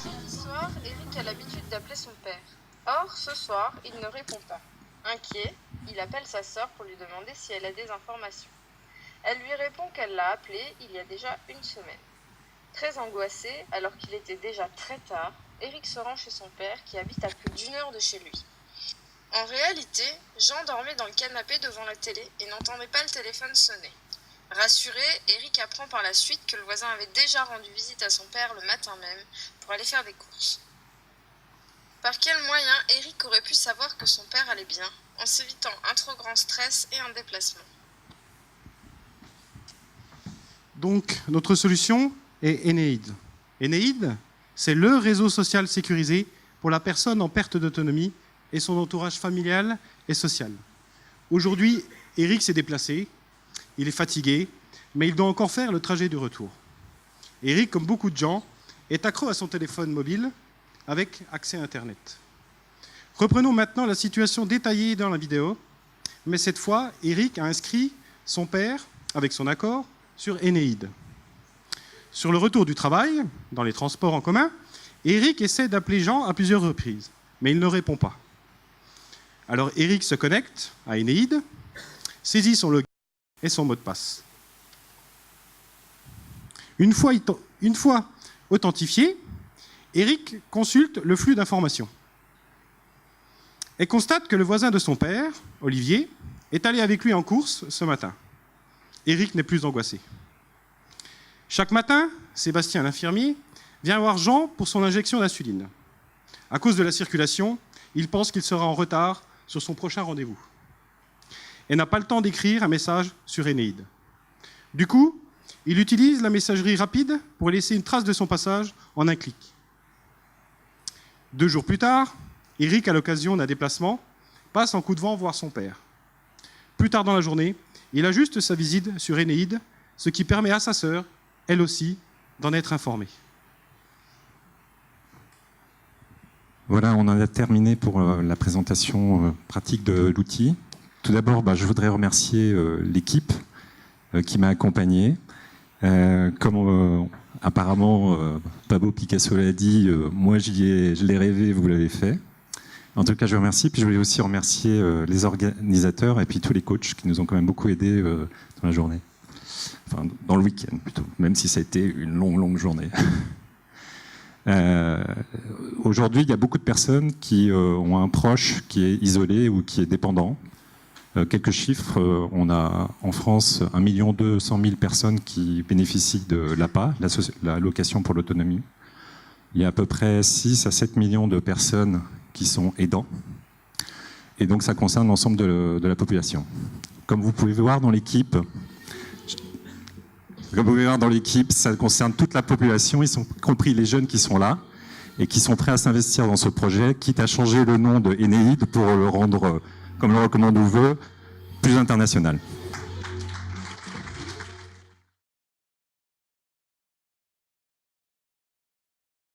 Chaque soir, Eric a l'habitude d'appeler son père. Or, ce soir, il ne répond pas. Inquiet, il appelle sa sœur pour lui demander si elle a des informations. Elle lui répond qu'elle l'a appelé il y a déjà une semaine. Très angoissé, alors qu'il était déjà très tard, Eric se rend chez son père qui habite à plus d'1 heure de chez lui. En réalité, Jean dormait dans le canapé devant la télé et n'entendait pas le téléphone sonner. Rassuré, Eric apprend par la suite que le voisin avait déjà rendu visite à son père le matin même pour aller faire des courses. Par quel moyen Eric aurait pu savoir que son père allait bien, en s'évitant un trop grand stress et un déplacement? Donc, notre solution est Eneid. Eneid, c'est le réseau social sécurisé pour la personne en perte d'autonomie et son entourage familial et social. Aujourd'hui, Eric s'est déplacé, il est fatigué, mais il doit encore faire le trajet du retour. Eric, comme beaucoup de gens, est accro à son téléphone mobile avec accès à Internet. Reprenons maintenant la situation détaillée dans la vidéo, mais cette fois, Eric a inscrit son père, avec son accord, sur Eneid. Sur le retour du travail, dans les transports en commun, Eric essaie d'appeler Jean à plusieurs reprises, mais il ne répond pas. Alors Eric se connecte à Eneid, saisit son login et son mot de passe. Une fois authentifié, Eric consulte le flux d'informations et constate que le voisin de son père, Olivier, est allé avec lui en course ce matin. Eric n'est plus angoissé. Chaque matin, Sébastien, l'infirmier, vient voir Jean pour son injection d'insuline. À cause de la circulation, il pense qu'il sera en retard sur son prochain rendez-vous et n'a pas le temps d'écrire un message sur Eneid. Du coup, il utilise la messagerie rapide pour laisser une trace de son passage en un clic. 2 jours plus tard, Eric, à l'occasion d'un déplacement, passe en coup de vent voir son père. Plus tard dans la journée, il ajuste sa visite sur Eneid, ce qui permet à sa sœur, elle aussi, d'en être informée. Voilà, on en a terminé pour la présentation pratique de l'outil. Tout d'abord, je voudrais remercier l'équipe qui m'a accompagné. Comme apparemment Pablo Picasso l'a dit, moi je l'ai rêvé, vous l'avez fait. En tout cas, je vous remercie. Puis je voulais aussi remercier les organisateurs et puis tous les coachs qui nous ont quand même beaucoup aidés dans la journée. Enfin, dans le week-end plutôt, même si ça a été une longue journée. Aujourd'hui, il y a beaucoup de personnes qui ont un proche qui est isolé ou qui est dépendant. Quelques chiffres, on a en France 1 200 000 personnes qui bénéficient de l'APA, l'allocation pour l'autonomie. Il y a à peu près 6 à 7 millions de personnes qui sont aidants. Et donc ça concerne l'ensemble de la population. Comme vous pouvez voir dans l'équipe, ça concerne toute la population, y compris les jeunes qui sont là et qui sont prêts à s'investir dans ce projet, quitte à changer le nom de Eneid pour le rendre, comme le recommande Uwe, plus international.